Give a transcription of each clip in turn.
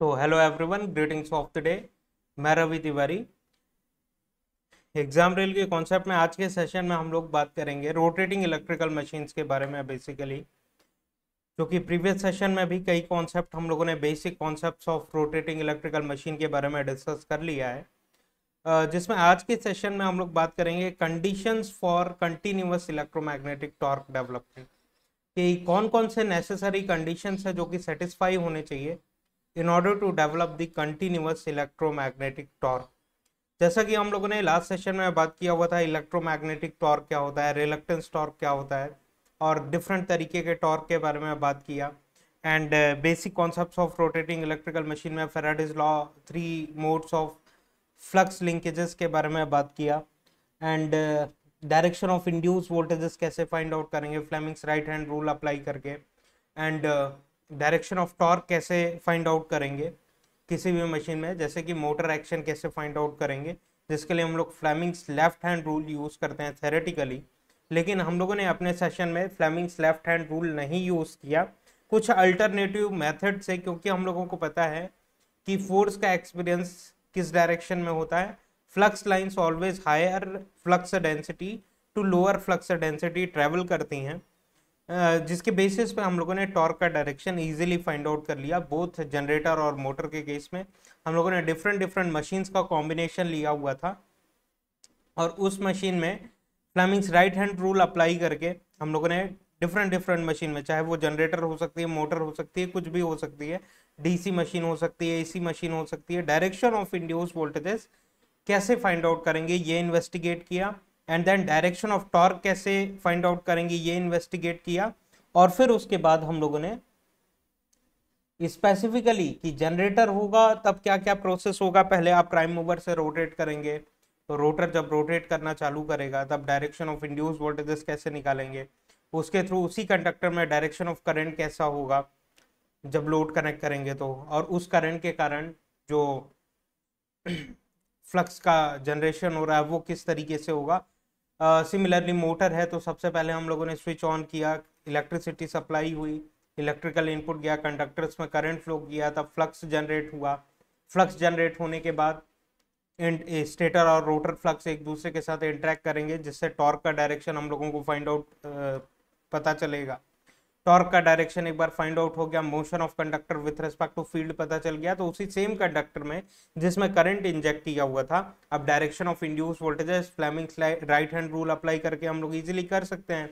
तो hello everyone, greetings of the day. मैं Ravi Tiwari. Exam rail के कॉन्सेप्ट में आज के सेशन में हम लोग बात करेंगे रोटेटिंग इलेक्ट्रिकल मशीन्स के बारे में बेसिकली, क्योंकि प्रीवियस सेशन में भी कई कॉन्सेप्ट हम लोगों ने basic concepts of rotating electrical machine के बारे में डिस्कस कर लिया है। जिसमें आज के सेशन में हम लोग बात करेंगे conditions for continuous electromagnetic torque development, कि कौन कौन से नेसेसरी कंडीशंस है जो कि सेटिस्फाई होने चाहिए in order to develop the continuous electromagnetic torque. जैसा कि हम लोगों ने लास्ट सेशन में बात किया हुआ था, इलेक्ट्रोमैग्नेटिक टॉर्क क्या होता है, रिलक्टेंस टॉर्क क्या होता है, और डिफरेंट तरीके के टॉर्क के बारे में बात किया। And basic concepts of rotating electrical machine में Faraday's law, 3 modes of flux linkages के बारे में बात किया। And direction of induce voltages कैसे फाइंड आउट करेंगे Fleming's right hand rule apply करके। एंड डायरेक्शन ऑफ टॉर्क कैसे फाइंड आउट करेंगे किसी भी मशीन में, जैसे कि मोटर एक्शन कैसे फाइंड आउट करेंगे, जिसके लिए हम लोग Fleming's left hand rule use करते हैं थेरेटिकली। लेकिन हम लोगों ने अपने सेशन में फ्लेमिंग्स लेफ्ट हैंड रूल नहीं यूज किया, कुछ अल्टरनेटिव मेथड से, क्योंकि हम लोगों को पता है कि फोर्स का एक्सपीरियंस किस डायरेक्शन में होता है। Flux lines always higher flux density to lower flux density travel करती हैं, जिसके बेसिस पे हम लोगों ने टॉर्क का डायरेक्शन इजीली फाइंड आउट कर लिया। बोथ जनरेटर और मोटर के केस में हम लोगों ने डिफरेंट डिफरेंट मशीन्स का कॉम्बिनेशन लिया हुआ था, और उस मशीन में Fleming's right hand rule apply करके हम लोगों ने डिफरेंट डिफरेंट मशीन में, चाहे वो जनरेटर हो सकती है, मोटर हो सकती है, कुछ भी हो सकती है, डीसी मशीन हो सकती है, एसी मशीन हो सकती है, डायरेक्शन ऑफ इंड्यूस वोल्टेजेस कैसे फाइंड आउट करेंगे ये इन्वेस्टिगेट किया। And then direction of torque कैसे फाइंड आउट करेंगे ये इन्वेस्टिगेट किया। और फिर उसके बाद हम लोगों ने स्पेसिफिकली कि जनरेटर होगा तब क्या क्या प्रोसेस होगा। पहले आप प्राइम मूवर से रोटेट करेंगे, तो रोटर जब रोटेट करना चालू करेगा तब डायरेक्शन ऑफ इंड्यूस वोल्टेजेस कैसे निकालेंगे, उसके थ्रू उसी कंडक्टर में डायरेक्शन ऑफ करंट कैसा होगा जब लोड कनेक्ट करेंगे तो, और उस करंट के कारण जो फ्लक्स का जनरेशन हो रहा है वो किस तरीके से होगा। सिमिलरली मोटर है तो सबसे पहले हम लोगों ने स्विच ऑन किया, इलेक्ट्रिसिटी सप्लाई हुई, इलेक्ट्रिकल इनपुट गया, कंडक्टर्स में करंट फ्लो किया, तब फ्लक्स जनरेट हुआ। फ्लक्स जनरेट होने के बाद स्टेटर और रोटर फ्लक्स एक दूसरे के साथ इंटरेक्ट करेंगे, जिससे टॉर्क का डायरेक्शन हम लोगों को फाइंड आउट पता चलेगा। टॉर्क का डायरेक्शन एक बार फाइंड आउट हो गया, motion of conductor with respect to field पता चल गया, तो उसी सेम कंडक्टर में जिसमें करंट इंजेक्ट किया हुआ था, अब direction of induce voltages Fleming's right hand rule apply करके हम लोग इजीली कर सकते हैं।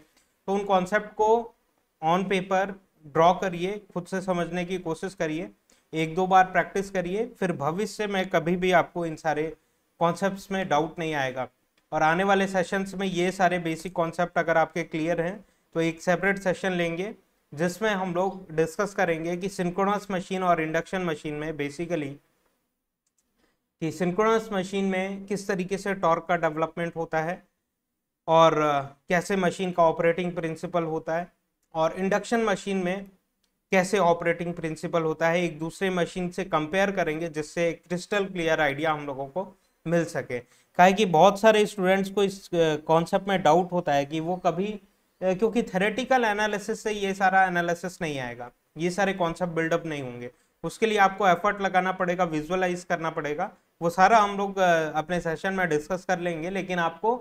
तो उन कॉन्सेप्ट को ऑन पेपर ड्रॉ करिए, खुद से समझने की कोशिश करिए, 1-2 बार प्रैक्टिस करिए, फिर भविष्य में कभी भी आपको इन सारे कॉन्सेप्ट्स में डाउट नहीं आएगा। और आने वाले सेशंस में ये सारे बेसिक कॉन्सेप्ट अगर आपके क्लियर हैं तो एक सेपरेट सेशन लेंगे जिसमें हम लोग डिस्कस करेंगे कि सिंक्रोनस मशीन और इंडक्शन मशीन में बेसिकली, कि सिंक्रोनस मशीन में किस तरीके से टॉर्क का डेवलपमेंट होता है और कैसे मशीन का ऑपरेटिंग प्रिंसिपल होता है, और इंडक्शन मशीन में कैसे ऑपरेटिंग प्रिंसिपल होता है, एक दूसरे मशीन से कंपेयर करेंगे, जिससे एक क्रिस्टल क्लियर आइडिया हम लोगों को मिल सके। काहे कि बहुत सारे स्टूडेंट्स को इस कॉन्सेप्ट में डाउट होता है कि वो कभी, क्योंकि थेरेटिकल एनालिसिस से ये सारा एनालिसिस नहीं आएगा, ये सारे कॉन्सेप्ट बिल्डअप नहीं होंगे, उसके लिए आपको एफर्ट लगाना पड़ेगा, विजुअलाइज करना पड़ेगा। वो सारा हम लोग अपने सेशन में डिस्कस कर लेंगे, लेकिन आपको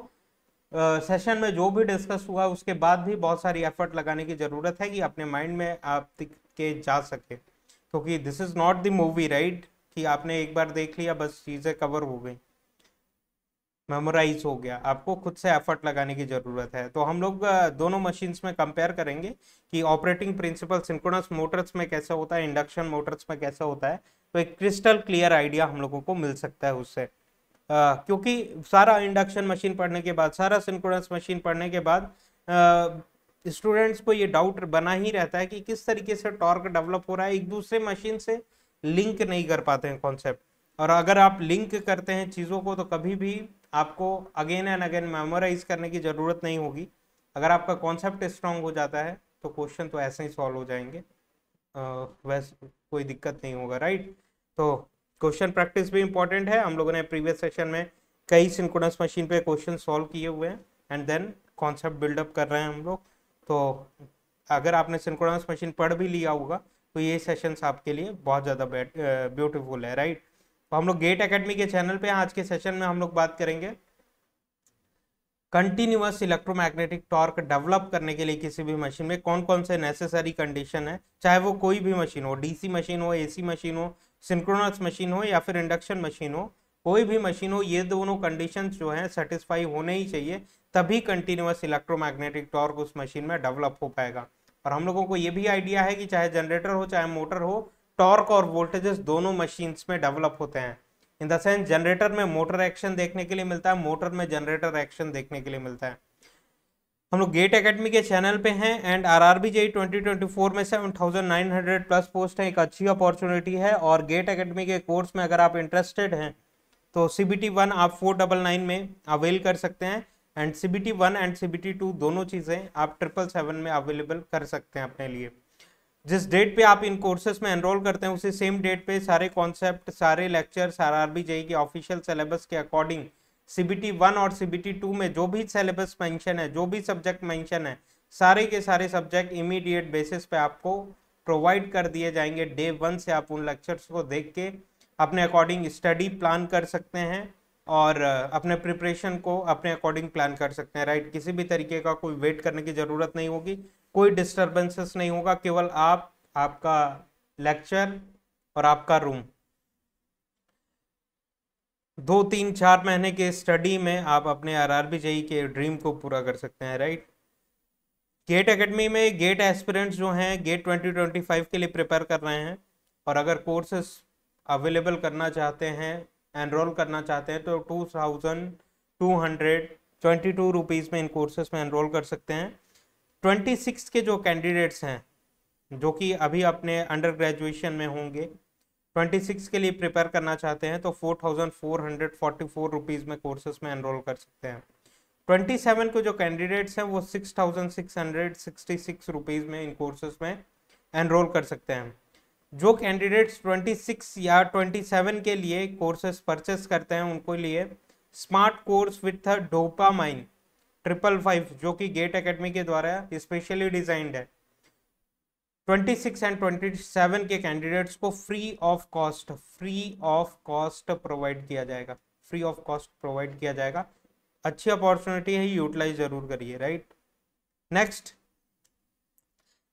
सेशन में जो भी डिस्कस हुआ उसके बाद भी बहुत सारी एफर्ट लगाने की जरूरत है कि अपने माइंड में आप के जा सके, क्योंकि this is not the movie right, कि आपने एक बार देख लिया बस चीजें कवर हो गई, मेमोराइज हो गया। आपको खुद से एफर्ट लगाने की जरूरत है। तो हम लोग दोनों मशीन्स में कंपेयर करेंगे कि ऑपरेटिंग प्रिंसिपल सिंक्रोनस मोटर्स में कैसा होता है, इंडक्शन मोटर्स में कैसा होता है, तो एक क्रिस्टल क्लियर आइडिया हम लोगों को मिल सकता है उससे। क्योंकि सारा इंडक्शन मशीन पढ़ने के बाद, सारा सिंक्रोनस मशीन पढ़ने के बाद स्टूडेंट्स को ये डाउट बना ही रहता है कि किस तरीके से टॉर्क डेवलप हो रहा है, एक दूसरे मशीन से लिंक नहीं कर पाते हैं कॉन्सेप्ट। और अगर आप लिंक करते हैं चीज़ों को तो कभी भी आपको अगेन एंड अगेन मेमोराइज करने की ज़रूरत नहीं होगी। अगर आपका कॉन्सेप्ट स्ट्रांग हो जाता है तो क्वेश्चन तो ऐसे ही सॉल्व हो जाएंगे, वैसे कोई दिक्कत नहीं होगा राइट। तो क्वेश्चन प्रैक्टिस भी इंपॉर्टेंट है। हम लोगों ने प्रीवियस सेशन में कई सिंक्रोनस मशीन पे क्वेश्चन सॉल्व किए हुए हैं, एंड देन कॉन्सेप्ट बिल्डअप कर रहे हैं हम लोग। तो अगर आपने सिंक्रोनस मशीन पढ़ भी लिया होगा तो ये सेशंस आपके लिए बहुत ज़्यादा ब्यूटीफुल है, राइट। तो हम लोग गेट एकेडमी के चैनल पे आज के सेशन में हम लोग बात करेंगे कंटिन्यूअस इलेक्ट्रोमैग्नेटिक टॉर्क डेवलप करने के लिए किसी भी मशीन में कौन कौन से नेसेसरी कंडीशन है, चाहे वो कोई भी मशीन हो, डीसी मशीन हो, एसी मशीन हो, सिंक्रोनस मशीन हो या फिर इंडक्शन मशीन हो, कोई भी मशीन हो, ये दोनों कंडीशंस जो हैं सेटिस्फाई होने ही चाहिए, तभी कंटिन्यूअस इलेक्ट्रोमैग्नेटिक टॉर्क उस मशीन में डेवलप हो पाएगा। और हम लोगों को ये भी आइडिया है कि चाहे जनरेटर हो चाहे मोटर हो, टॉर्क और वोल्टेजेस दोनों मशीन्स में डेवलप होते हैं। इन द सेंस जनरेटर में मोटर एक्शन देखने के लिए मिलता है, मोटर में जनरेटर एक्शन देखने के लिए मिलता है। हम लोग गेट एकेडमी के चैनल पे हैं एंड आरआरबी जेई 2024 में 7900 प्लस पोस्ट है, एक अच्छी अपॉर्चुनिटी है। और गेट एकेडमी के कोर्स में अगर आप इंटरेस्टेड हैं तो CBT 1 आप 499 में अवेल कर सकते हैं एंड CBT 1 एंड CBT 2 दोनों चीज़ें आप 777 में अवेलेबल कर सकते हैं अपने लिए। जिस डेट पे आप इन कोर्सेज में एनरोल करते हैं उसी सेम डेट पे सारे कॉन्सेप्ट, सारे लेक्चर्स आरआरबी जेई के ऑफिशियल सिलेबस के अकॉर्डिंग CBT 1 और CBT 2 में जो भी सिलेबस मेंशन है, जो भी सब्जेक्ट मेंशन है, सारे के सारे सब्जेक्ट इमीडिएट बेसिस पे आपको प्रोवाइड कर दिए जाएंगे। डे 1 से आप उन लेक्चर्स को देख के अपने अकॉर्डिंग स्टडी प्लान कर सकते हैं और अपने प्रिपरेशन को अपने अकॉर्डिंग प्लान कर सकते हैं, राइट। किसी भी तरीके का कोई वेट करने की ज़रूरत नहीं होगी, कोई डिस्टर्बेंसेस नहीं होगा, केवल आप, आपका लेक्चर और आपका रूम। 2 3 4 महीने के स्टडी में आप अपने आरआरबी जेई के ड्रीम को पूरा कर सकते हैं, राइट। गेट एकेडमी में गेट एस्पिरेंट्स जो हैं गेट 2025 के लिए प्रिपेयर कर रहे हैं और अगर कोर्सेस अवेलेबल करना चाहते हैं, एनरोल करना चाहते हैं तो 2222 रुपीज़ में इन कोर्सेस में एनरोल कर सकते हैं। 26 के जो कैंडिडेट्स हैं जो कि अभी अपने अंडर ग्रेजुएशन में होंगे, 26 के लिए प्रिपेयर करना चाहते हैं तो 4444 रुपीज़ में कोर्सेस में एनरोल कर सकते हैं। 27 को जो कैंडिडेट्स हैं वो 6666 रुपीज़ में इन कोर्सेस में एनरोल कर सकते हैं। जो कैंडिडेट्स 26 या 27 के लिए कोर्सेस परचेस करते हैं उनको लिए स्मार्ट कोर्स विथ डोपामाइन 555 जो कि गेट एकेडमी के द्वारा स्पेशली डिजाइंड है, 26 एंड 27 के कैंडिडेट्स को फ्री ऑफ कॉस्ट प्रोवाइड किया जाएगा, फ्री ऑफ कॉस्ट प्रोवाइड किया जाएगा। अच्छी अपॉर्चुनिटी है, यूटिलाइज जरूर करिए, राइट। नेक्स्ट,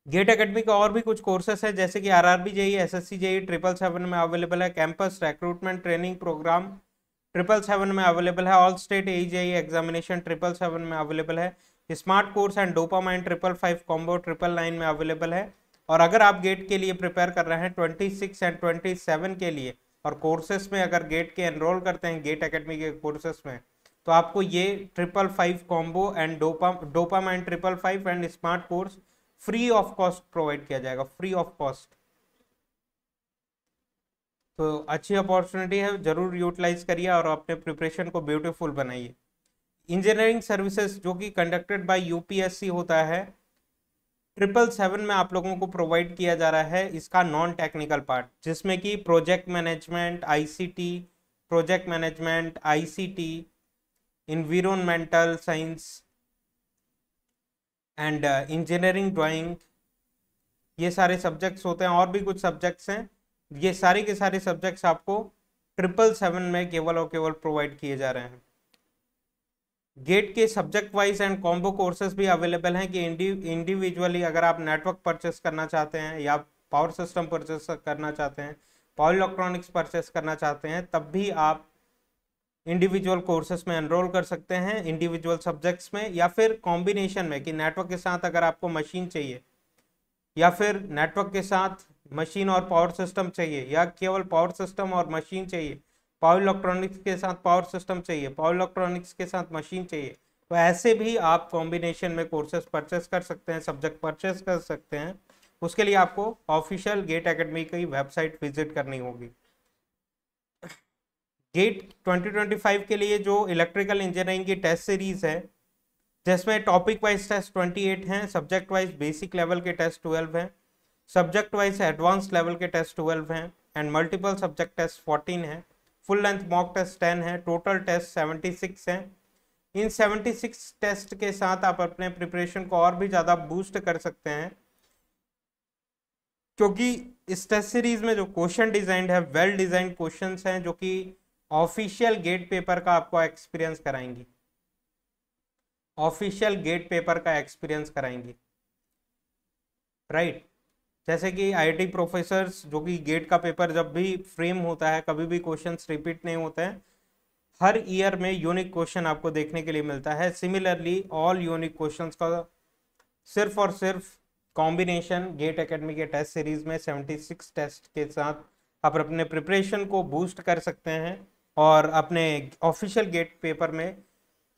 गेट एकेडमी का और भी कुछ कोर्सेस है जैसे कि आरआरबी जेई, एसएससी जेई 777 में अवेलेबल है, कैंपस रिक्रूटमेंट ट्रेनिंग प्रोग्राम 777 में अवेलेबल है, ऑल स्टेट AJE एग्जामिनेशन 777 में अवेलेबल है, smart course and dopamine 555 combo 999 में अवेलेबल है। और अगर आप गेट के लिए प्रिपेयर कर रहे हैं 26 एंड 27 के लिए और कोर्सेस में अगर गेट के एनरोल करते हैं गेट एकेडमी के कोर्सेस में तो आपको ये 555 combo and dopamine 555 and smart course free of cost provide किया जाएगा, फ्री ऑफ कॉस्ट। तो अच्छी अपॉर्चुनिटी है, जरूर यूटिलाइज करिए और अपने प्रिपरेशन को ब्यूटीफुल बनाइए। इंजीनियरिंग सर्विसेज जो कि कंडक्टेड बाय UPSC होता है 777 में आप लोगों को प्रोवाइड किया जा रहा है इसका नॉन टेक्निकल पार्ट, जिसमें कि project management ICT, environmental science and engineering drawing, ये सारे सब्जेक्ट्स होते हैं। और भी कुछ सब्जेक्ट्स हैं, ये सारे के सारे सब्जेक्ट्स आपको 777 में केवल और केवल प्रोवाइड किए जा रहे हैं। गेट के subject wise and combo courses भी अवेलेबल हैं कि इंडिविजुअली अगर आप नेटवर्क परचेस करना चाहते हैं या पावर सिस्टम परचेस करना चाहते हैं, पावर इलेक्ट्रॉनिक्स परचेस करना चाहते हैं, तब भी आप इंडिविजुअल कोर्सेज में एनरोल कर सकते हैं, इंडिविजुअल सब्जेक्ट्स में या फिर कॉम्बिनेशन में कि नेटवर्क के साथ अगर आपको मशीन चाहिए या फिर नेटवर्क के साथ मशीन और पावर सिस्टम चाहिए या केवल पावर सिस्टम और मशीन चाहिए, पावर इलेक्ट्रॉनिक्स के साथ पावर सिस्टम चाहिए, पावर इलेक्ट्रॉनिक्स के साथ मशीन चाहिए, तो ऐसे भी आप कॉम्बिनेशन में कोर्सेज परचेस कर सकते हैं, सब्जेक्ट परचेस कर सकते हैं। उसके लिए आपको ऑफिशियल गेट एकेडमी की वेबसाइट विजिट करनी होगी। गेट 2025 के लिए जो इलेक्ट्रिकल इंजीनियरिंग की टेस्ट सीरीज है जिसमें टॉपिक वाइज टेस्ट 28 हैं, सब्जेक्ट वाइज बेसिक लेवल के टेस्ट 12 हैं, सब्जेक्ट वाइज एडवांस लेवल के टेस्ट 12 हैं एंड मल्टीपल सब्जेक्ट टेस्ट 14 हैं, फुल लेंथ मॉक टेस्ट 10 है, टोटल टेस्ट 76 हैं। इन 76 टेस्ट के साथ आप अपने प्रिपरेशन को और भी ज़्यादा बूस्ट कर सकते हैं क्योंकि इस टेस्ट सीरीज में जो क्वेश्चन डिजाइन है वेल डिजाइंड क्वेश्चंस हैं जो कि ऑफिशियल गेट पेपर का आपको एक्सपीरियंस कराएंगी, ऑफिशियल गेट पेपर का एक्सपीरियंस कराएंगी, राइट। जैसे कि आईआईटी प्रोफेसर्स जो कि गेट का पेपर जब भी फ्रेम होता है कभी भी क्वेश्चंस रिपीट नहीं होते हैं, हर ईयर में यूनिक क्वेश्चन आपको देखने के लिए मिलता है। सिमिलरली ऑल यूनिक क्वेश्चंस का सिर्फ और सिर्फ कॉम्बिनेशन गेट एकेडमी के टेस्ट सीरीज में 76 टेस्ट के साथ आप अपने प्रिपरेशन को बूस्ट कर सकते हैं और अपने ऑफिशियल गेट पेपर में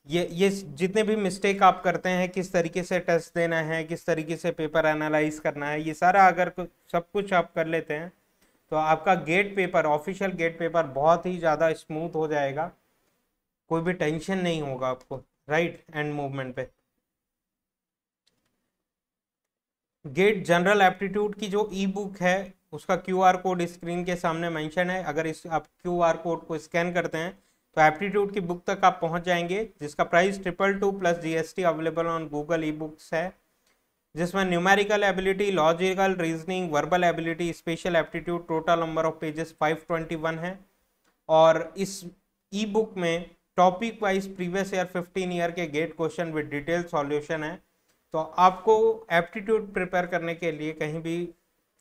ये जितने भी मिस्टेक आप करते हैं, किस तरीके से टेस्ट देना है, किस तरीके से पेपर एनालाइज करना है, ये सारा अगर सब कुछ आप कर लेते हैं तो आपका GATE paper, official GATE paper बहुत ही ज़्यादा स्मूथ हो जाएगा, कोई भी टेंशन नहीं होगा आपको, राइट। एंड मूवमेंट पे गेट जनरल एप्टीट्यूड की जो ई बुक है उसका क्यूआर कोड स्क्रीन के सामने मेंशन है। अगर इस आप क्यूआर कोड को स्कैन करते हैं तो एप्टीट्यूड की बुक तक आप पहुंच जाएंगे, जिसका price 222 plus GST available on Google e books है, जिसमें numerical ability, logical reasoning, verbal ability, spatial aptitude, total number of pages 521 है। और इस ई बुक में topic wise previous year 15 year के GATE question with detail solution है। तो आपको एप्टीट्यूड प्रिपेयर करने के लिए कहीं भी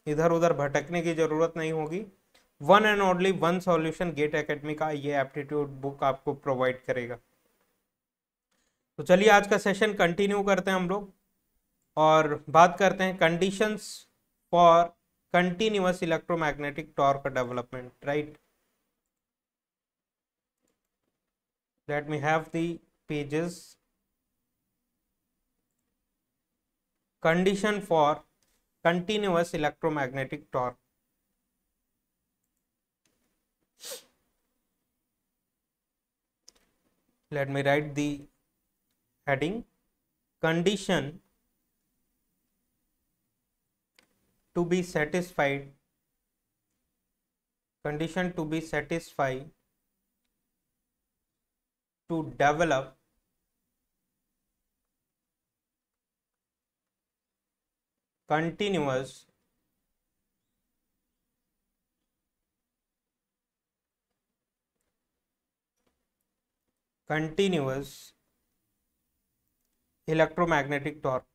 इधर उधर भटकने की जरूरत नहीं होगी। One and only one solution GATE academy का ये एप्टीट्यूड बुक आपको प्रोवाइड करेगा। तो चलिए आज का सेशन कंटिन्यू करते हैं हम लोग और बात करते हैं conditions for continuous electromagnetic torque development, right. Late me have the pages. Condition for continuous electromagnetic torque. Let me write the heading. Condition to be satisfied. Condition to be satisfied to develop continuous electromagnetic torque.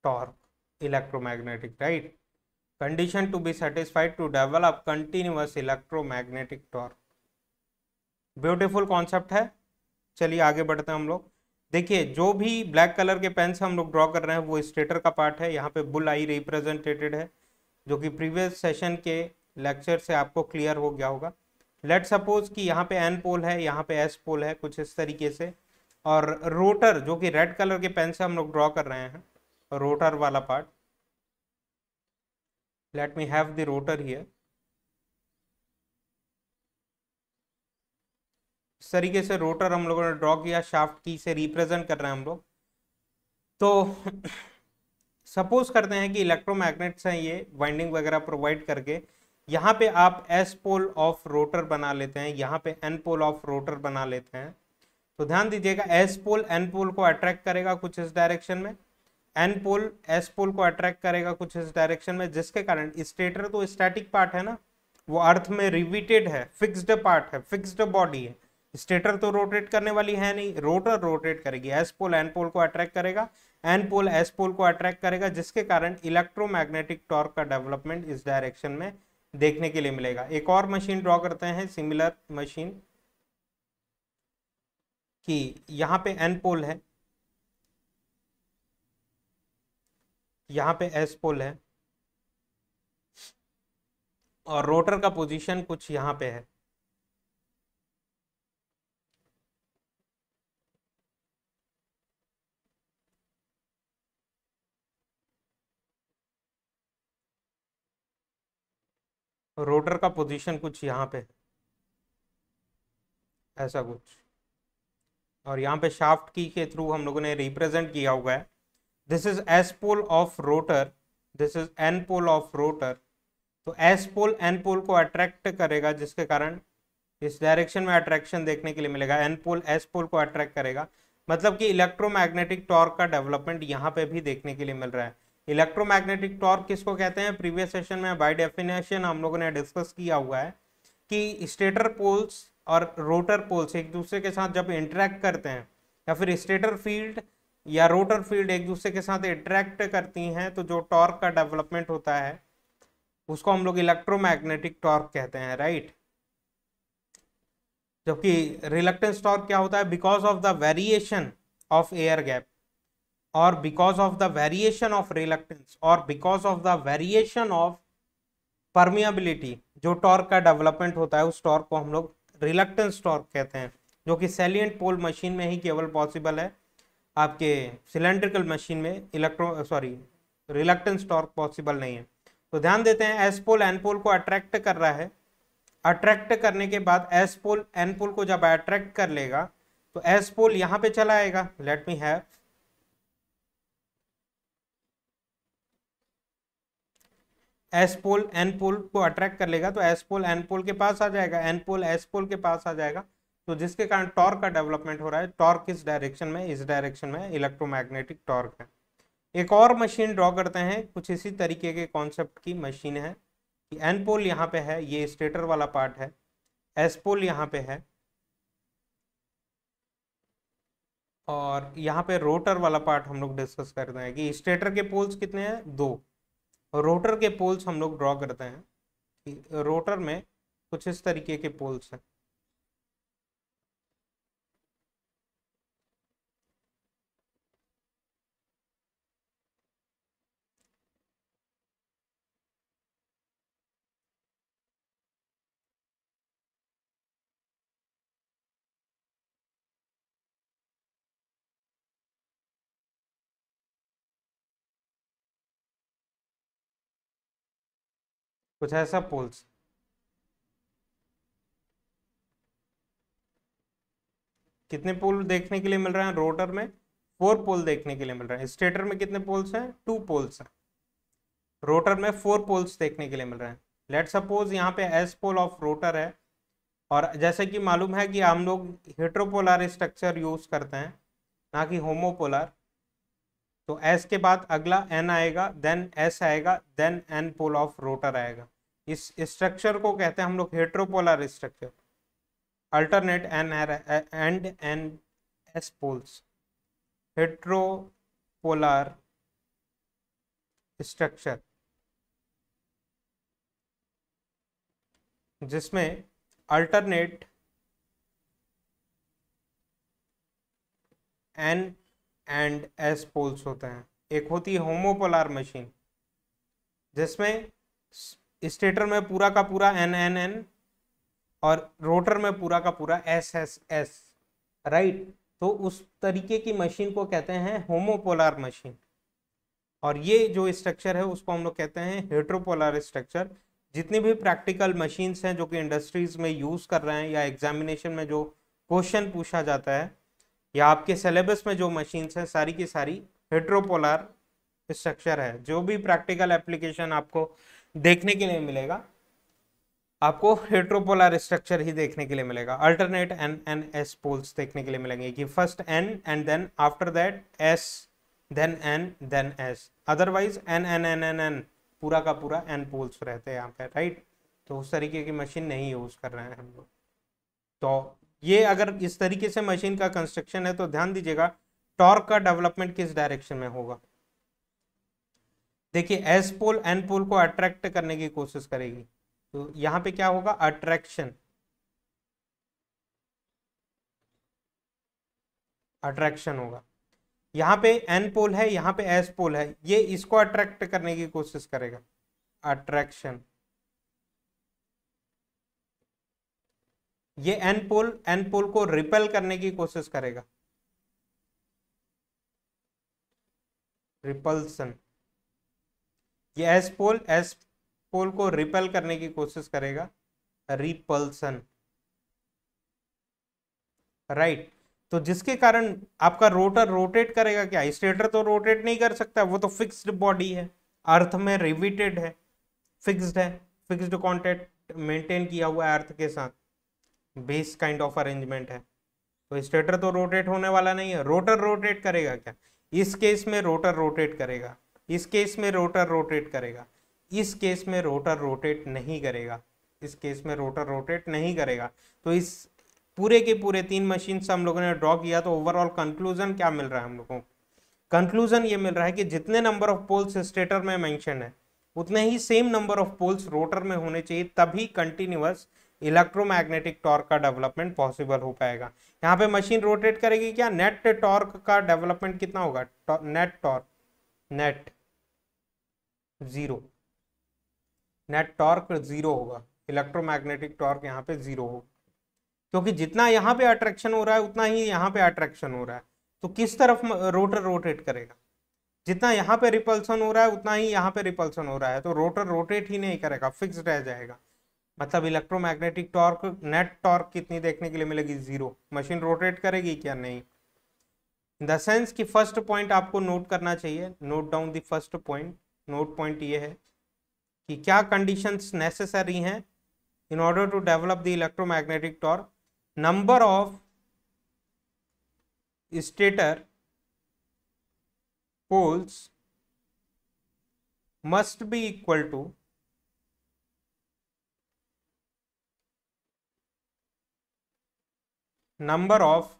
Torque electromagnetic, right? Condition to be satisfied to develop continuous electromagnetic torque. Beautiful concept है। चलिए आगे बढ़ते हैं हम लोग। देखिए जो भी ब्लैक कलर के पेन से हम लोग ड्रॉ कर रहे हैं वो स्टेटर का पार्ट है। यहाँ पे बुल आई रिप्रेजेंटेटेड है जो कि प्रीवियस सेशन के लेक्चर से आपको क्लियर हो गया होगा। लेट सपोज कि यहाँ पे एन पोल है, यहाँ पे एस पोल है, कुछ इस तरीके से। और रोटर जो कि रेड कलर के पेन से हम लोग ड्रॉ कर रहे हैं, रोटर वाला part. Late me have the rotor here. इस तरीके से रोटर हम लोगों ने ड्रॉ किया, शाफ्ट की से रिप्रेजेंट कर रहे हैं हम लोग। तो सपोज करते हैं कि इलेक्ट्रोमैग्नेट्स हैं ये, वाइंडिंग वगैरह प्रोवाइड करके यहाँ पे आप एस पोल ऑफ रोटर बना लेते हैं, यहाँ पे एन पोल ऑफ रोटर बना लेते हैं। तो ध्यान दीजिएगा एस पोल एन पोल को अट्रैक्ट करेगा कुछ इस डायरेक्शन में, एन पोल एस पोल को अट्रैक्ट करेगा कुछ इस डायरेक्शन में, जिसके कारण स्टेटर तो स्टैटिक पार्ट है ना, वो अर्थ में रिविटेड है, फिक्स्ड पार्ट है, फिक्स्ड बॉडी है। स्टेटर तो रोटेट करने वाली है नहीं, रोटर रोटेट करेगी। एस पोल एन पोल को अट्रैक्ट करेगा, एन पोल एस पोल को अट्रैक्ट करेगा, जिसके कारण इलेक्ट्रोमैग्नेटिक टॉर्क का डेवलपमेंट इस डायरेक्शन में देखने के लिए मिलेगा। एक और मशीन ड्रॉ करते हैं, सिमिलर मशीन, कि यहाँ पे एन पोल है, यहाँ पे एस पोल है और रोटर का पोजीशन कुछ यहाँ पे है। रोटर का पोजीशन कुछ यहाँ पे है, ऐसा कुछ। और यहाँ पे शाफ्ट की के थ्रू हम लोगों ने रिप्रेजेंट किया हुआ है। This is S pole of rotor, this is N pole of rotor. तो एस पोल एन पोल को अट्रैक्ट करेगा, जिसके कारण इस डायरेक्शन में अट्रैक्शन देखने के लिए मिलेगा, एन पोल एस पोल को अट्रैक्ट करेगा, मतलब कि इलेक्ट्रोमैग्नेटिक टॉर्क का डेवलपमेंट यहाँ पे भी देखने के लिए मिल रहा है। इलेक्ट्रोमैग्नेटिक टॉर्क किसको कहते हैं? प्रीवियस सेशन में बाय डेफिनेशन हम लोगों ने डिस्कस किया हुआ है कि स्टेटर पोल्स और रोटर पोल्स एक दूसरे के साथ जब इंटरेक्ट करते हैं, या फिर स्टेटर फील्ड या रोटर फील्ड एक दूसरे के साथ इंटरेक्ट करती हैं, तो जो टॉर्क का डेवलपमेंट होता है उसको हम लोग इलेक्ट्रोमैग्नेटिक टॉर्क कहते हैं, राइट। जबकि रिलक्टेंस टॉर्क क्या होता है? Because of the variation of air gap और because of the variation of reluctance और because of the variation of permeability, जो टॉर्क का डेवलपमेंट होता है उस टॉर्क को हम लोग रिलक्टेंस टॉर्क कहते हैं, जो कि सैलिएंट पोल मशीन में ही केवल पॉसिबल है। आपके सिलेंड्रिकल मशीन में रिलक्टेंस टॉर्क पॉसिबल नहीं है। तो ध्यान देते हैं, एस पोल एन पोल को अट्रैक्ट कर रहा है, अट्रैक्ट करने के बाद एस पोल एन पोल को जब अट्रैक्ट कर लेगा तो एस पोल यहां पे चला आएगा, let me have, S pole N pole को अट्रैक्ट कर लेगा तो एस पोल एन पोल के पास आ जाएगा, एन पोल एस पोल के पास आ जाएगा, तो जिसके कारण टॉर्क का डेवलपमेंट हो रहा है। टॉर्क किस डायरेक्शन में? इस डायरेक्शन में इलेक्ट्रोमैग्नेटिक टॉर्क है। एक और मशीन ड्रॉ करते हैं, कुछ इसी तरीके के कॉन्सेप्ट की मशीन है कि एन पोल यहाँ पे है, ये स्टेटर वाला पार्ट है, एस पोल यहाँ पे है और यहाँ पे रोटर वाला पार्ट हम लोग डिस्कस करते हैं कि स्टेटर के पोल्स कितने हैं? 2, रोटर के पोल्स हम लोग ड्रॉ करते हैं कि रोटर में कुछ इस तरीके के पोल्स हैं। कुछ ऐसा पोल्स, कितने पोल देखने के लिए मिल रहे हैं? रोटर में 4 पोल देखने के लिए मिल रहे हैं। स्टेटर में कितने पोल्स हैं? 2 पोल्स हैं। रोटर में 4 पोल्स देखने के लिए मिल रहे हैं। लेट सपोज यहाँ पे एस पोल ऑफ रोटर है और जैसे कि मालूम है कि हम लोग हेट्रोपोलर स्ट्रक्चर यूज करते हैं ना कि होमोपोलर, तो एस के बाद अगला एन आएगा, देन एस आएगा, then N pole of rotor आएगा। इस स्ट्रक्चर को कहते हैं हम लोग heteropolar structure, alternate N and N S poles, heteropolar structure, जिसमें alternate N and S poles होते हैं। एक होती है होमोपोलर मशीन जिसमें स्टेटर में पूरा का पूरा एन एन एन और रोटर में पूरा का पूरा एस एस एस, राइट। तो उस तरीके की मशीन को कहते हैं होमोपोलर मशीन, और ये जो स्ट्रक्चर है उसको हम लोग कहते हैं हेट्रोपोलर स्ट्रक्चर। जितनी भी प्रैक्टिकल मशीन्स हैं जो कि इंडस्ट्रीज में यूज कर रहे हैं या एग्जामिनेशन में जो क्वेश्चन पूछा जाता है या आपके सिलेबस में जो मशीन्स हैं, सारी की सारी हेट्रोपोलर स्ट्रक्चर है। जो भी प्रैक्टिकल एप्लीकेशन आपको देखने के लिए मिलेगा, आपको हेट्रोपोलर स्ट्रक्चर ही देखने के लिए मिलेगा। Alternate N N S poles देखने के लिए मिलेंगे कि first N and then after that S, then N, then S. Otherwise N N N N N पूरा का पूरा एन पोल्स रहते हैं यहाँ पे, राइट। तो उस तरीके की मशीन नहीं यूज कर रहे हैं हम लोग। तो ये अगर इस तरीके से मशीन का कंस्ट्रक्शन है तो ध्यान दीजिएगा टॉर्क का डेवलपमेंट किस डायरेक्शन में होगा। देखिए एस पोल एन पोल को अट्रैक्ट करने की कोशिश करेगी, तो यहाँ पे क्या होगा? अट्रैक्शन, अट्रैक्शन होगा। यहाँ पे एन पोल है, यहाँ पे एस पोल है, ये इसको अट्रैक्ट करने की कोशिश करेगा, अट्रैक्शन। ये एन पोल को रिपेल करने की कोशिश करेगा, रिपल्सन। ये एस पोल को रिपेल करने की कोशिश करेगा, रिपल्सन, राइट। तो जिसके कारण आपका रोटर रोटेट करेगा। क्या स्टेटर तो रोटेट नहीं कर सकता, वो तो फिक्स्ड बॉडी है, अर्थ में रिविटेड है, फिक्स्ड है, फिक्स्ड कॉन्टेक्ट मेंटेन किया हुआ है अर्थ के साथ। बेस काइंड ऑफ अरेंजमेंट है। तो स्टेटर तो रोटेट होने वाला नहीं है, रोटर रोटेट करेगा क्या? इस केस में रोटर रोटेट करेगा, इस केस में रोटर रोटेट करेगा, इस केस में रोटर रोटेट नहीं करेगा, इस केस में रोटर रोटेट नहीं करेगा। तो इस पूरे के पूरे 3 मशीन से हम लोगों ने ड्रॉ किया, तो ओवरऑल कंक्लूजन क्या मिल रहा है हम लोगों को? कंक्लूजन ये मिल रहा है कि जितने नंबर ऑफ पोल्स स्टेटर में मेंशन है उतने ही same number of poles rotor में होने चाहिए, तभी कंटिन्यूअस इलेक्ट्रोमैग्नेटिक टॉर्क का डेवलपमेंट पॉसिबल हो पाएगा। यहाँ पे मशीन रोटेट करेगी क्या? नेट टॉर्क का डेवलपमेंट कितना होगा? Net torque, net zero, net torque zero होगा, इलेक्ट्रोमैग्नेटिक टॉर्क यहाँ पे जीरो होगा, क्योंकि जितना यहाँ पे अट्रैक्शन हो रहा है उतना ही यहाँ पे अट्रैक्शन हो रहा है। तो किस तरफ रोटर रोटेट करेगा? जितना यहाँ पे रिपल्सन हो रहा है उतना ही यहाँ पे रिपल्सन हो रहा है, तो रोटर रोटेट ही नहीं करेगा, फिक्स रह जाएगा। मतलब इलेक्ट्रोमैग्नेटिक टॉर्क, नेट टॉर्क कितनी देखने के लिए मिलेगी? जीरो। मशीन रोटेट करेगी क्या? नहीं। इन द सेंस कि फर्स्ट पॉइंट आपको नोट करना चाहिए, note down the first point. Note point ये है कि क्या कंडीशंस नेसेसरी हैं in order to develop the electromagnetic torque. Number of stator poles must be equal to number of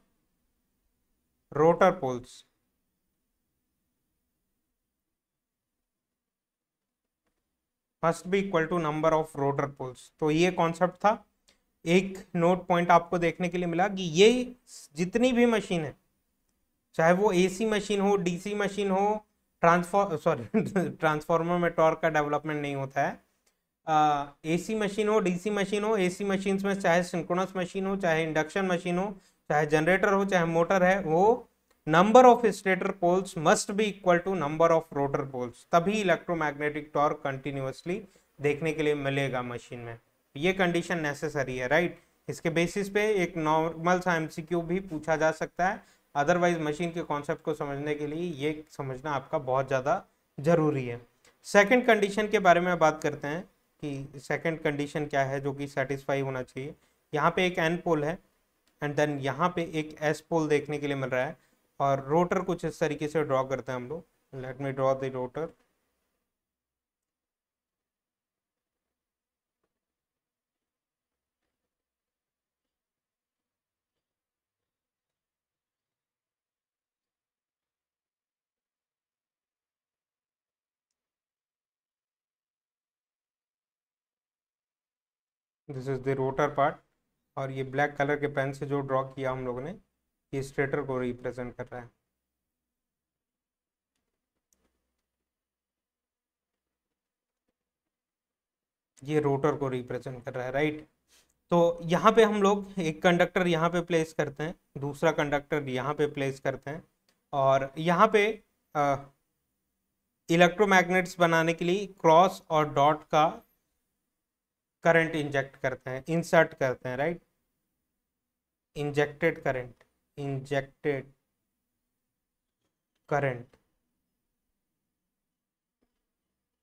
rotor poles। must be equal to number of rotor poles। तो ये concept था। एक note point आपको देखने के लिए मिला कि ये जितनी भी मशीन है, चाहे वो एसी मशीन हो, डीसी मशीन हो, ट्रांसफॉर्मर में टॉर्क का डेवलपमेंट नहीं होता है, एसी मशीन हो, डीसी मशीन हो, एसी मशीन में चाहे सिंक्रोनस मशीन हो, चाहे इंडक्शन मशीन हो, चाहे जनरेटर हो, चाहे मोटर है, वो number of stator poles must be equal to number of rotor poles, तभी इलेक्ट्रोमैग्नेटिक टॉर्क कंटिन्यूअसली देखने के लिए मिलेगा मशीन में। ये कंडीशन नेसेसरी है, राइट। इसके बेसिस पे एक नॉर्मल सा एमसीक्यू भी पूछा जा सकता है। अदरवाइज मशीन के कॉन्सेप्ट को समझने के लिए ये समझना आपका बहुत ज़्यादा जरूरी है। सेकंड कंडीशन के बारे में बात करते हैं कि सेकंड कंडीशन क्या है जो कि सेटिस्फाई होना चाहिए। यहाँ पे एक एन पोल है एंड देन यहाँ पे एक एस पोल देखने के लिए मिल रहा है, और रोटर कुछ इस तरीके से ड्रॉ करते हैं हम लोग। Let me draw the rotor. This is the rotor part, और ये ब्लैक कलर के पेन से जो ड्रॉ किया हम लोगों ने, ये स्टेटर को रिप्रेजेंट कर रहा है। ये रोटर को रिप्रेजेंट कर रहा है, राइट। तो यहाँ पे हम लोग एक कंडक्टर यहाँ पे प्लेस करते हैं, दूसरा कंडक्टर यहाँ पे प्लेस करते हैं, और यहाँ पे इलेक्ट्रोमैग्नेट्स बनाने के लिए क्रॉस और डॉट का करंट इंजेक्ट करते हैं, इंसर्ट करते हैं, right. Injected current, injected current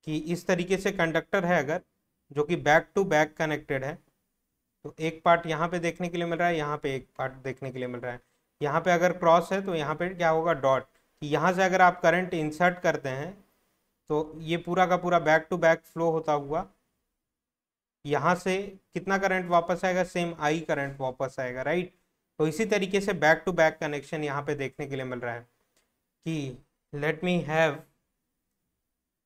कि इस तरीके से कंडक्टर है अगर, जो कि बैक टू बैक कनेक्टेड है, तो एक पार्ट यहाँ पे देखने के लिए मिल रहा है, यहाँ पे एक पार्ट देखने के लिए मिल रहा है। यहाँ पे अगर क्रॉस है तो यहाँ पे क्या होगा? डॉट। यहाँ से अगर आप करंट इंसर्ट करते हैं तो ये पूरा का पूरा बैक टू बैक फ्लो होता हुआ यहाँ से कितना करंट वापस आएगा? सेम आई करंट वापस आएगा, राइट। तो इसी तरीके से बैक टू बैक कनेक्शन यहाँ पे देखने के लिए मिल रहा है कि late me have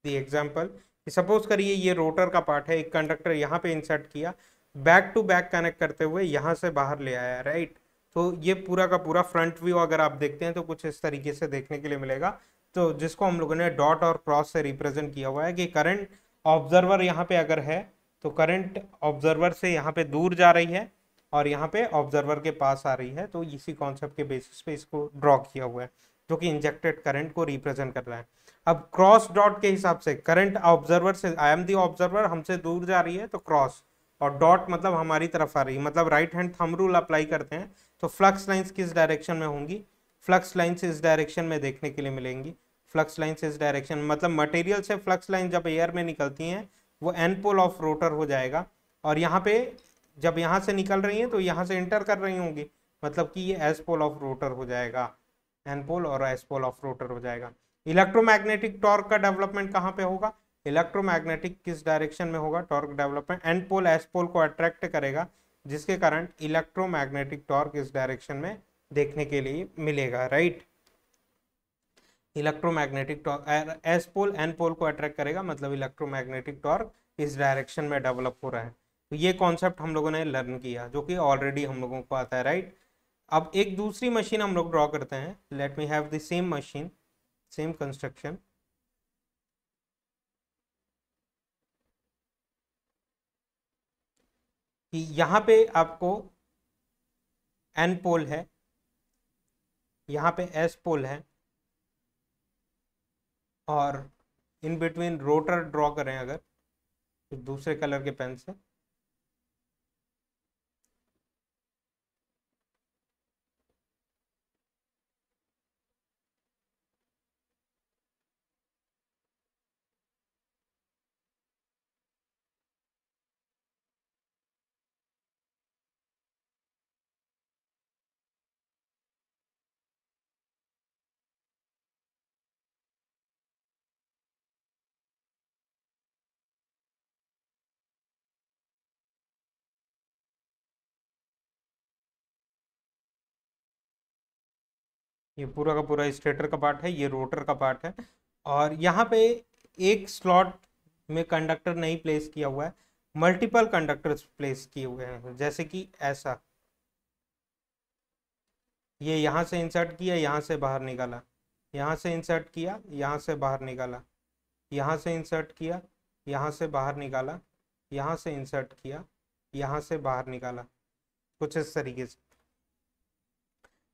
the example. Suppose करिए ये रोटर का पार्ट है, एक कंडक्टर यहाँ पे इंसर्ट किया, बैक टू बैक कनेक्ट करते हुए यहाँ से बाहर ले आया, राइट। तो ये पूरा का पूरा फ्रंट व्यू अगर आप देखते हैं तो कुछ इस तरीके से देखने के लिए मिलेगा, तो जिसको हम लोगों ने डॉट और क्रॉस से रिप्रेजेंट किया हुआ है कि करंट ऑब्जर्वर यहाँ पे अगर है तो करंट ऑब्जर्वर से यहाँ पे दूर जा रही है और यहाँ पे ऑब्जर्वर के पास आ रही है। तो इसी कॉन्सेप्ट के बेसिस पे इसको ड्रॉ किया हुआ है, जो कि इंजेक्टेड करंट को रिप्रेजेंट कर रहा है। अब क्रॉस डॉट के हिसाब से करंट ऑब्जर्वर से, आई एम दी ऑब्जर्वर, हमसे दूर जा रही है तो क्रॉस, और डॉट मतलब हमारी तरफ आ रही है, मतलब right hand thumb rule apply करते हैं तो फ्लक्स लाइंस किस डायरेक्शन में होंगी? फ्लक्स लाइंस इस डायरेक्शन में देखने के लिए मिलेंगी। फ्लक्स लाइंस इस डायरेक्शन, मतलब मटेरियल से फ्लक्स लाइन जब एयर में निकलती हैं वो एन पोल ऑफ रोटर हो जाएगा, और यहाँ पे जब यहाँ से निकल रही हैं तो यहाँ से इंटर कर रही होंगी, मतलब कि ये एस पोल ऑफ रोटर हो जाएगा, एन पोल और एस पोल ऑफ रोटर हो जाएगा। इलेक्ट्रोमैग्नेटिक टॉर्क का डेवलपमेंट कहाँ पे होगा, इलेक्ट्रोमैग्नेटिक किस डायरेक्शन में होगा, torque development N pole S pole को अट्रैक्ट करेगा, जिसके कारण इलेक्ट्रोमैग्नेटिक टॉर्क इस डायरेक्शन में देखने के लिए मिलेगा, right. Electromagnetic torque S pole N pole को अट्रैक्ट करेगा, मतलब इलेक्ट्रोमैग्नेटिक टॉर्क इस डायरेक्शन में डेवलप हो रहा है। तो ये कॉन्सेप्ट हम लोगों ने लर्न किया, जो कि ऑलरेडी हम लोगों को आता है, राइट। अब एक दूसरी मशीन हम लोग ड्रॉ करते हैं। Late me have the same machine, same construction. कि यहाँ पे आपको एन पोल है, यहाँ पे एस पोल है, और इन बिटवीन रोटर ड्रॉ करें अगर दूसरे कलर के पेन से, ये पूरा का पूरा स्टेटर का पार्ट है, ये रोटर का पार्ट है, और यहाँ पे एक स्लॉट में कंडक्टर नहीं प्लेस किया हुआ है, मल्टीपल कंडक्टर्स प्लेस किए हुए हैं, जैसे कि ऐसा, ये यहाँ से इंसर्ट किया, यहाँ से बाहर निकाला, यहाँ से इंसर्ट किया, यहाँ से बाहर निकाला, यहाँ से इंसर्ट किया, यहाँ से बाहर निकाला, यहाँ से इंसर्ट किया, यहाँ से बाहर निकाला, कुछ इस तरीके से,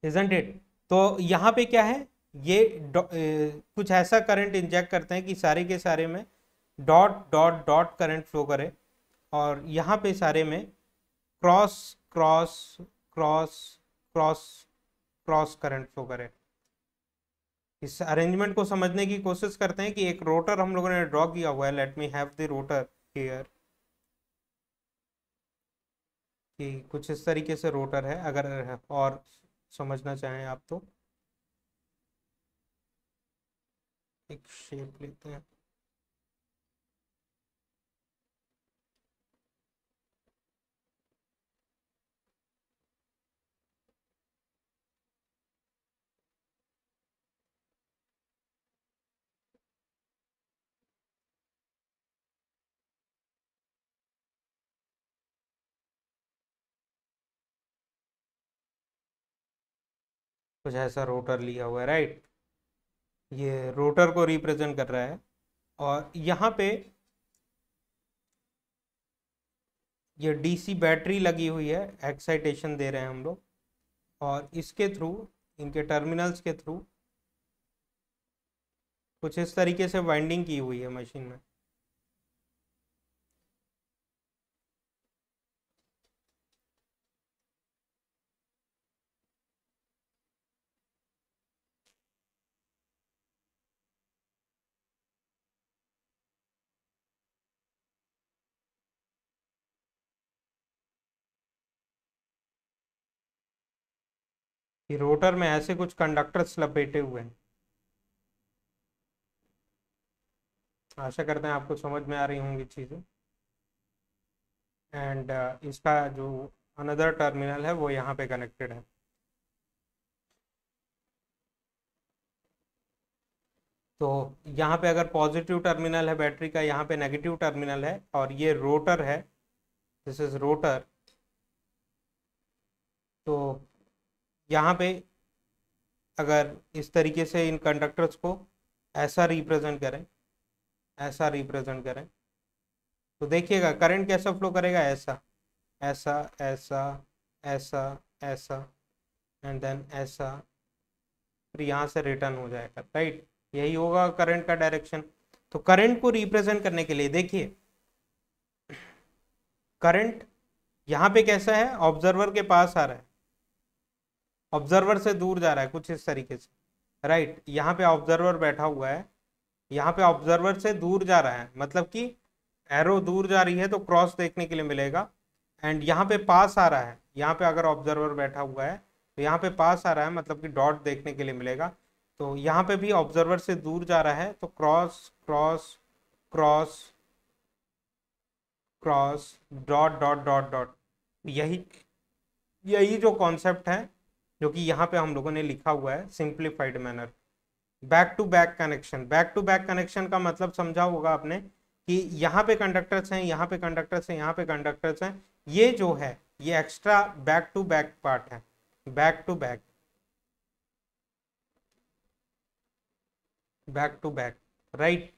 इजंट इट। तो यहाँ पे क्या है, ये कुछ ऐसा करंट इंजेक्ट करते हैं कि सारे के सारे में dot dot dot current flow करे, और यहाँ पे सारे में cross cross cross cross cross current flow करे। इस अरेंजमेंट को समझने की कोशिश करते हैं कि एक रोटर हम लोगों ने ड्रॉ किया हुआ है। Late me have the rotor here, कि कुछ इस तरीके से रोटर है, अगर और समझना चाहें आप तो एक शेप लेते हैं। कुछ ऐसा रोटर लिया हुआ है, राइट। ये रोटर को रिप्रेजेंट कर रहा है, और यहाँ पे ये डीसी बैटरी लगी हुई है, एक्साइटेशन दे रहे हैं हम लोग, और इसके थ्रू, इनके टर्मिनल्स के थ्रू कुछ इस तरीके से वाइंडिंग की हुई है मशीन में। कि रोटर में ऐसे कुछ कंडक्टर्स लपेटे हुए हैं। आशा करते हैं आपको समझ में आ रही होंगी चीज़ें। एंड इसका जो अनदर टर्मिनल है वो यहाँ पे कनेक्टेड है। तो यहाँ पे अगर पॉजिटिव टर्मिनल है बैटरी का, यहाँ पे नेगेटिव टर्मिनल है, और ये रोटर है, दिस इज रोटर। तो यहाँ पे अगर इस तरीके से इन कंडक्टर्स को ऐसा रिप्रेजेंट करें, ऐसा रिप्रेजेंट करें, तो देखिएगा करंट कैसा फ्लो करेगा, ऐसा ऐसा ऐसा ऐसा ऐसा एंड देन ऐसा, फिर यहाँ से रिटर्न हो जाएगा, राइट। यही होगा करंट का डायरेक्शन। तो करंट को रिप्रेजेंट करने के लिए देखिए, करंट यहाँ पे कैसा है, ऑब्जर्वर के पास आ रहा है, ऑब्जर्वर से दूर जा रहा है, कुछ इस तरीके से, राइट। यहाँ पे ऑब्जर्वर बैठा हुआ है, यहाँ पे ऑब्जर्वर से दूर जा रहा है, मतलब कि एरो दूर जा रही है तो क्रॉस देखने के लिए मिलेगा, एंड यहाँ पे पास आ रहा है, यहाँ पे अगर ऑब्जर्वर बैठा हुआ है तो यहाँ पे पास आ रहा है, मतलब कि डॉट देखने के लिए मिलेगा। तो यहाँ पे भी ऑब्जर्वर से दूर जा रहा है, तो cross cross cross cross dot dot dot dot, यही यही जो कॉन्सेप्ट है जो कि यहाँ पे हम लोगों ने लिखा हुआ है simplified manner. Back to back connection, back to back connection का मतलब समझा होगा आपने कि यहाँ पे कंडक्टर्स हैं, यहाँ पे कंडक्टर्स हैं, यहाँ पे कंडक्टर्स हैं, ये जो है ये extra back to back part है, back to back, back to back, right.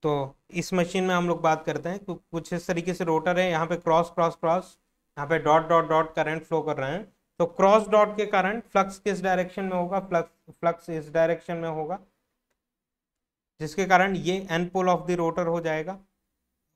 तो इस मशीन में हम लोग बात करते हैं कुछ इस तरीके से रोटर है, यहाँ पे क्रॉस क्रॉस क्रॉस, यहाँ पे dot dot dot current flow कर रहे हैं। तो क्रॉस डॉट के कारण फ्लक्स किस डायरेक्शन में होगा, फ्लक्स इस डायरेक्शन में होगा, जिसके कारण ये N pole of the rotor हो जाएगा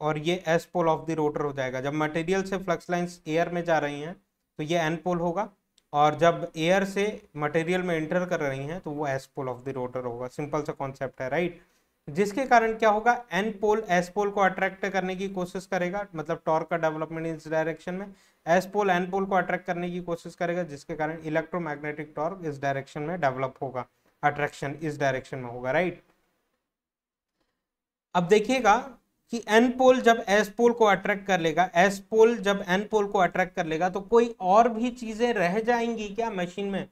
और ये S pole of the rotor हो जाएगा। जब मटेरियल से फ्लक्स लाइंस एयर में जा रही हैं तो ये एन पोल होगा, और जब एयर से मटेरियल में एंटर कर रही हैं तो वो S pole of the rotor होगा। सिंपल सा कॉन्सेप्ट है, राइट। जिसके कारण क्या होगा, एन पोल एस पोल को अट्रैक्ट करने की कोशिश करेगा, मतलब टॉर्क का डेवलपमेंट इस डायरेक्शन में, एस पोल एन पोल को अट्रैक्ट करने की कोशिश करेगा, जिसके कारण इलेक्ट्रोमैग्नेटिक टॉर्क इस डायरेक्शन में डेवलप होगा, अट्रैक्शन इस डायरेक्शन में होगा, राइट। अब देखिएगा कि एन पोल जब एस पोल को अट्रैक्ट कर लेगा, एस पोल जब एन पोल को अट्रैक्ट कर लेगा, तो कोई और भी चीजें रह जाएंगी क्या मशीन में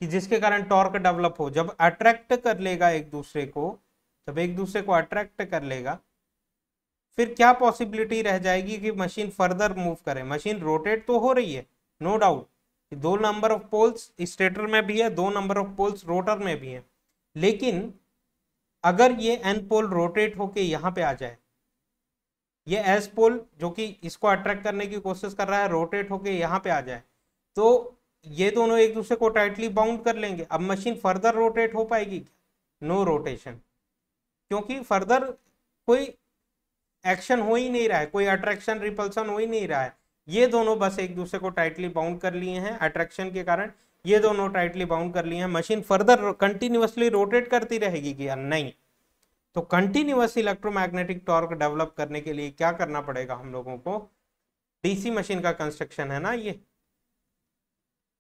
कि जिसके कारण टॉर्क डेवलप हो। जब अट्रैक्ट कर लेगा एक दूसरे को, जब एक दूसरे को अट्रैक्ट कर लेगा, फिर क्या पॉसिबिलिटी रह जाएगी कि मशीन फर्दर मूव करे। मशीन रोटेट तो हो रही है, नो डाउट, दो नंबर ऑफ पोल्स स्टेटर में भी है, दो नंबर ऑफ पोल्स रोटर में भी है, लेकिन अगर ये एन पोल रोटेट होके यहाँ पे आ जाए, ये एस पोल जो कि इसको अट्रैक्ट करने की कोशिश कर रहा है रोटेट होके यहाँ पे आ जाए, तो ये दोनों एक दूसरे को टाइटली बाउंड कर लेंगे। अब मशीन फर्दर रोटेट हो पाएगी? नो रोटेशन, क्योंकि फर्दर कोई एक्शन हो ही नहीं रहा है, कोई अट्रैक्शन रिपल्सन हो ही नहीं रहा है। ये दोनों बस एक दूसरे को टाइटली बाउंड कर लिए हैं, अट्रैक्शन के कारण ये दोनों टाइटली बाउंड कर लिए हैं। मशीन फर्दर कंटिन्यूअसली रोटेट करती रहेगी क्या? नहीं। तो कंटिन्यूअस इलेक्ट्रोमैग्नेटिक टॉर्क डेवलप करने के लिए क्या करना पड़ेगा हम लोगों को? डीसी मशीन का कंस्ट्रक्शन है ना, ये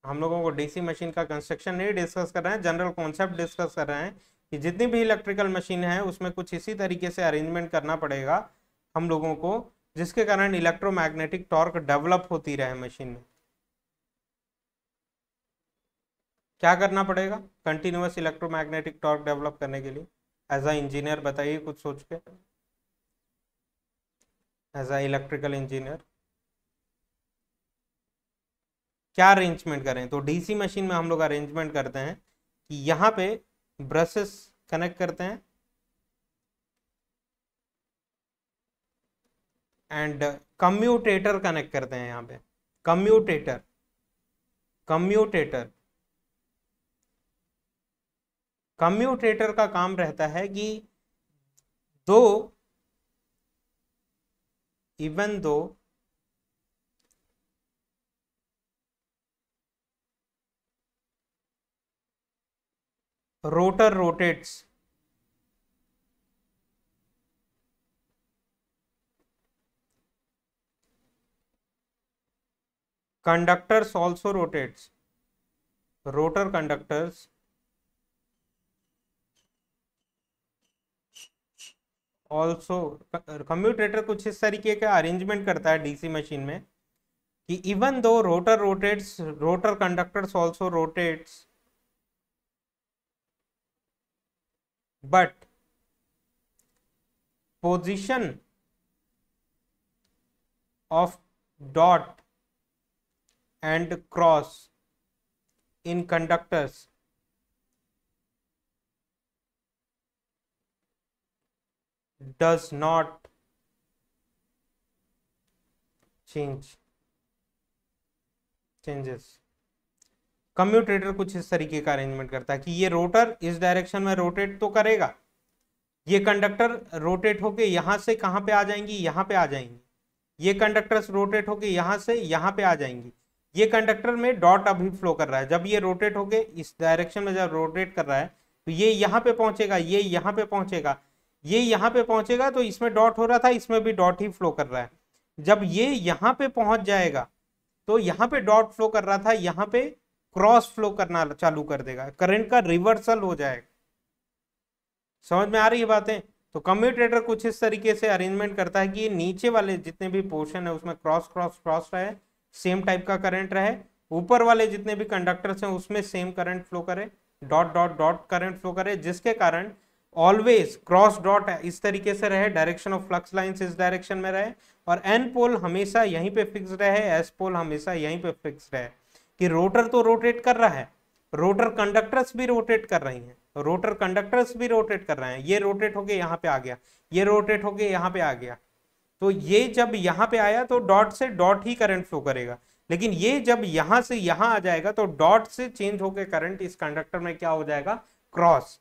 हम लोगों को डीसी मशीन का कंस्ट्रक्शन नहीं डिस्कस कर रहे हैं, जनरल कॉन्सेप्ट डिस्कस कर रहे हैं कि जितनी भी इलेक्ट्रिकल मशीन है उसमें कुछ इसी तरीके से अरेंजमेंट करना पड़ेगा हम लोगों को, जिसके कारण इलेक्ट्रोमैग्नेटिक टॉर्क डेवलप होती रहे मशीन में। क्या करना पड़ेगा कंटिन्यूअस इलेक्ट्रोमैग्नेटिक टॉर्क डेवलप करने के लिए? एज अ इंजीनियर बताइए कुछ सोच के, एज अ इलेक्ट्रिकल इंजीनियर क्या अरेंजमेंट करें? तो डीसी मशीन में हम लोग अरेंजमेंट करते हैं कि यहाँ पे ब्रशेस कनेक्ट करते हैं एंड कम्यूटेटर कनेक्ट करते हैं। यहाँ पे कम्यूटेटर, कम्यूटेटर कम्यूटेटर का काम रहता है कि दो even though rotor rotates, conductors also rotates, rotor conductors also, commutator कुछ इस तरीके का अरेंजमेंट करता है डीसी मशीन में कि even though rotor rotates, rotor conductors also rotates, but position of dot and cross in conductors does not changes। Commutator कुछ इस तरीके का अरेंजमेंट करता है कि ये रोटर इस डायरेक्शन में रोटेट तो करेगा, ये कंडक्टर रोटेट होके यहां से कहां पे आ जाएंगी, यहां पे आ जाएंगी, ये कंडक्टर्स रोटेट होके यहां से यहां पे आ जाएंगी। ये कंडक्टर में डॉट अभी फ्लो कर रहा है, जब ये रोटेट होके इस डायरेक्शन में जब रोटेट कर रहा है तो ये यहाँ पे पहुंचेगा, ये यहाँ पे पहुंचेगा, ये यहाँ पे पहुंचेगा, तो इसमें डॉट हो रहा था, इसमें भी डॉट ही फ्लो कर रहा है। जब ये यहाँ पे पहुंच जाएगा तो यहाँ पे डॉट फ्लो कर रहा था, यहाँ पे क्रॉस फ्लो करना चालू कर देगा, करंट का रिवर्सल हो जाएगा। समझ में आ रही है बातें? तो कम्यूटेटर कुछ इस तरीके से अरेंजमेंट करता है कि नीचे वाले जितने भी पोर्शन है उसमें क्रॉस क्रॉस क्रॉस रहे, सेम टाइप का करंट रहे, ऊपर वाले जितने भी कंडक्टर्स हैं उसमें सेम करंट फ्लो करे, dot dot dot current flow करे, जिसके कारण ऑलवेज क्रॉस डॉट इस तरीके से रहे, डायरेक्शन ऑफ फ्लक्स लाइंस इस डायरेक्शन में रहे, और एन पोल हमेशा यहीं पे फिक्स रहे, एस पोल हमेशा यहीं पे फिक्स रहे। कि रोटर तो रोटेट कर रहा है, रोटर कंडक्टर्स भी रोटेट कर रही हैं, रोटर कंडक्टर्स भी रोटेट कर रहे हैं, ये रोटेट होके यहाँ पे आ गया, ये रोटेट होके यहाँ पे आ गया, तो ये जब यहाँ पे आया तो डॉट से डॉट ही करंट फ्लो करेगा, लेकिन ये जब यहाँ से यहाँ आ जाएगा तो डॉट से चेंज होके करंट इस कंडक्टर में क्या हो जाएगा, क्रॉस।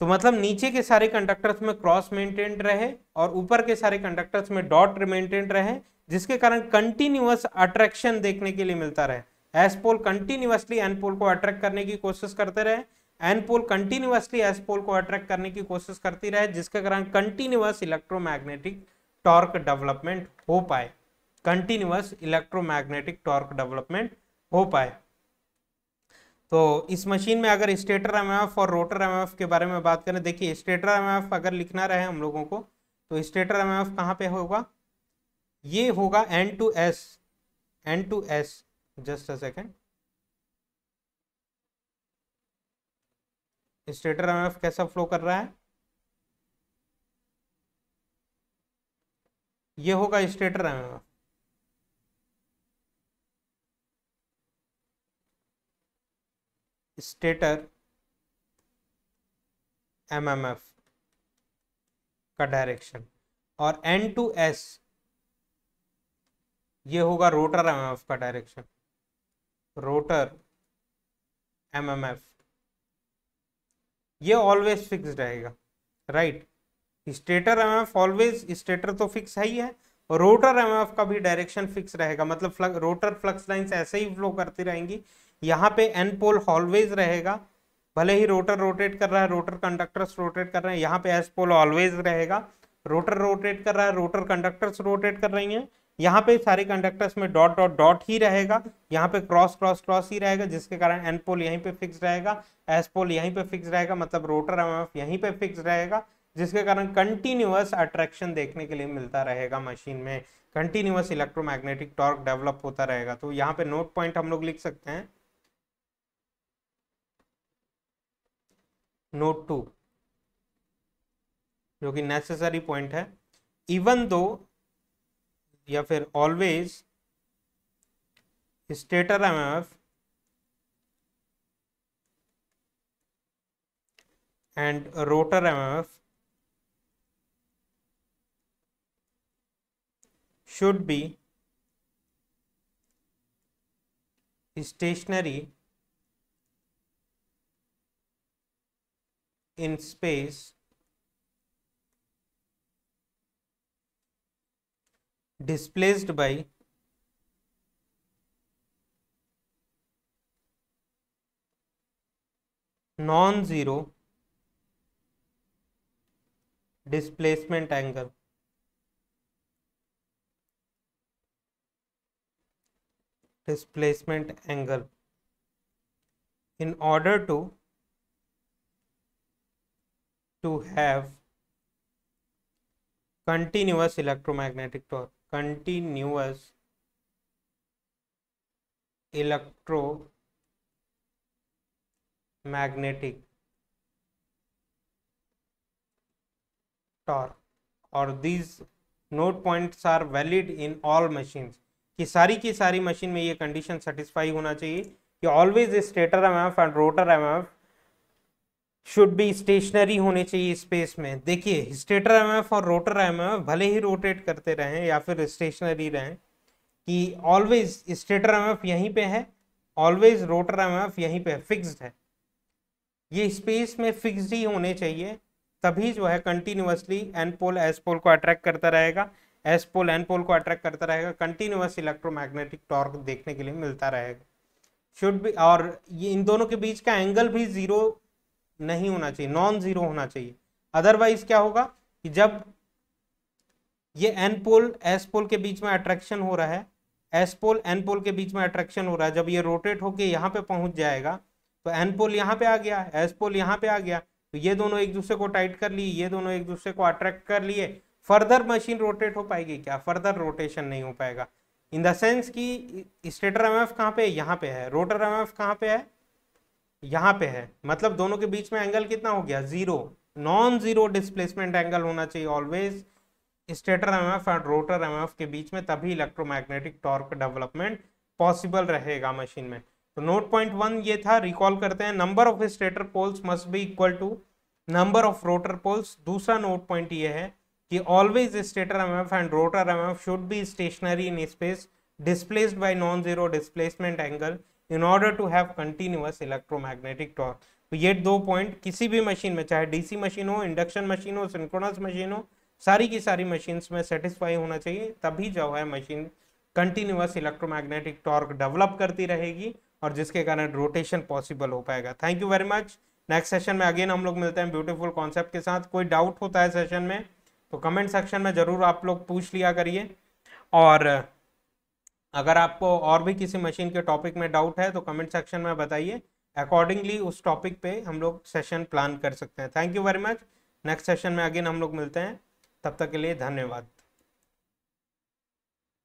तो मतलब नीचे के सारे कंडक्टर्स में क्रॉस मेंटेन्ड रहे और ऊपर के सारे कंडक्टर्स में डॉट मेंटेन्ड रहे, जिसके कारण कंटिन्यूअस अट्रैक्शन देखने के लिए मिलता रहे। S pole continuously N pole को अट्रैक्ट करने की कोशिश करते रहे, N pole continuously S pole को अट्रैक्ट करने की कोशिश करती रहे, जिसके कारण कंटिन्यूअस इलेक्ट्रोमैग्नेटिक टॉर्क डेवलपमेंट हो पाए, कंटिन्यूअस इलेक्ट्रोमैग्नेटिक टॉर्क डेवलपमेंट हो पाए। तो इस मशीन में अगर स्टेटर एमएमएफ और रोटर एमएमएफ के बारे में बात करें, देखिए स्टेटर एमएमएफ अगर लिखना रहे हम लोगों को तो स्टेटर एमएमएफ कहाँ पे होगा, ये होगा N to S, just a second. Stator MMF कैसा फ्लो कर रहा है, ये होगा स्टेटर एमएमएफ, स्टेटर एमएमएफ का डायरेक्शन, और एन टू एस ये होगा रोटर एमएमएफ का डायरेक्शन, रोटर एमएमएफ ये ऑलवेज फिक्स रहेगा, right. Stator MMF always, stator तो फिक्स है ही है, और रोटर एमएमएफ का भी डायरेक्शन फिक्स रहेगा, मतलब रोटर फ्लक्स लाइंस ऐसे ही फ्लो करती रहेंगी। यहाँ पे एन पोल ऑलवेज रहेगा, भले ही रोटर रोटेट कर रहा है, रोटर कंडक्टर्स रोटेट कर रहे हैं, यहाँ पे एस पोल ऑलवेज रहेगा, रोटर रोटेट कर रहा है, रोटर कंडक्टर्स रोटेट कर रही हैं, यहाँ पे सारे कंडक्टर्स में डॉट डॉट डॉट ही रहेगा, यहाँ पे क्रॉस क्रॉस क्रॉस ही रहेगा, जिसके कारण एन पोल यहीं पे फिक्स रहेगा, एस पोल यहीं पे फिक्स रहेगा, मतलब रोटर एमएमएफ यहीं पे फिक्स रहेगा, जिसके कारण कंटिन्यूअस अट्रैक्शन देखने के लिए मिलता रहेगा मशीन में, कंटिन्यूअस इलेक्ट्रोमैग्नेटिक टॉर्क डेवलप होता रहेगा। तो यहाँ पे नोट पॉइंट हम लोग लिख सकते हैं, नोट 2 जो कि नेसेसरी पॉइंट है, इवन दो या फिर always stator MMF and rotor MMF should be stationary in space displaced by non-zero displacement angle, in order to have continuous electromagnetic torque, continuous electromagnetic torque, और these note points are valid in all machines, कि सारी की सारी machine में ये condition satisfy होना चाहिए कि always stator MMF and rotor MMF should be stationary होने चाहिए स्पेस में। देखिए स्टेटर एमएमएफ और रोटर एमएमएफ भले ही रोटेट करते रहें या फिर स्टेशनरी रहें, कि ऑलवेज स्टेटर एमएमएफ यहीं पे है, ऑलवेज रोटर एमएमएफ यहीं पे है, फिक्स्ड है, ये स्पेस में फिक्स्ड ही होने चाहिए, तभी जो है continuously N pole S pole को अट्रैक्ट करता रहेगा, एस पोल एन पोल को अट्रैक्ट करता रहेगा, कंटिन्यूअस इलेक्ट्रोमैग्नेटिक टॉर्क देखने के लिए मिलता रहेगा। शुड भी, और ये इन दोनों के बीच का एंगल भी जीरो नहीं होना चाहिए, नॉन जीरो होना चाहिए, अदरवाइज क्या होगा कि जब ये एन पोल एस पोल के बीच में अट्रैक्शन हो रहा है, एस पोल एन पोल के बीच में अट्रैक्शन हो रहा है। जब ये रोटेट होके यहाँ पे पहुंच जाएगा तो एन पोल यहाँ पे आ गया, एस पोल यहाँ पे आ गया, तो ये दोनों एक दूसरे को टाइट कर लिए, ये दोनों एक दूसरे को अट्रैक्ट कर लिए। फर्दर मशीन रोटेट हो पाएगी क्या? फर्दर रोटेशन नहीं हो पाएगा। इन द सेंस कि स्टेटर एमएफ कहाँ पे? यहाँ पे है। रोटर एमएफ कहाँ पे है? यहाँ पे है। मतलब दोनों के बीच में एंगल कितना हो गया? Zero. Non zero displacement angle होना चाहिए ऑलवेज स्टेटर एमएफ और रोटर एमएफ के बीच में, तभी इलेक्ट्रोमैग्नेटिक टॉर्क डेवलपमेंट पॉसिबल रहेगा मशीन में। तो नोट पॉइंट 1 ये था। रिकॉल करते हैं, number of stator poles must be equal to number of rotor poles. दूसरा नोट पॉइंट ये है कि always stator MF and rotor MF should be stationary in space displaced by non zero displacement angle in order to have continuous electromagnetic torque. तो ये 2 point किसी भी machine में, चाहे डीसी मशीन हो, इंडक्शन मशीन हो, सिंक्रोनस मशीन हो, सारी की सारी मशीन्स में सेटिस्फाई होना चाहिए, तभी जो है machine continuous electromagnetic torque develop करती रहेगी और जिसके कारण रोटेशन पॉसिबल हो पाएगा। Thank you very much. Next session में अगेन हम लोग मिलते हैं ब्यूटीफुल कॉन्सेप्ट के साथ। कोई डाउट होता है सेशन में तो कमेंट सेक्शन में जरूर आप लोग पूछ लिया करिए, और अगर आपको और भी किसी मशीन के टॉपिक में डाउट है तो कमेंट सेक्शन में बताइए, अकॉर्डिंगली उस टॉपिक पे हम लोग सेशन प्लान कर सकते हैं। Thank you very much. Next session में अगेन हम लोग मिलते हैं, तब तक के लिए धन्यवाद।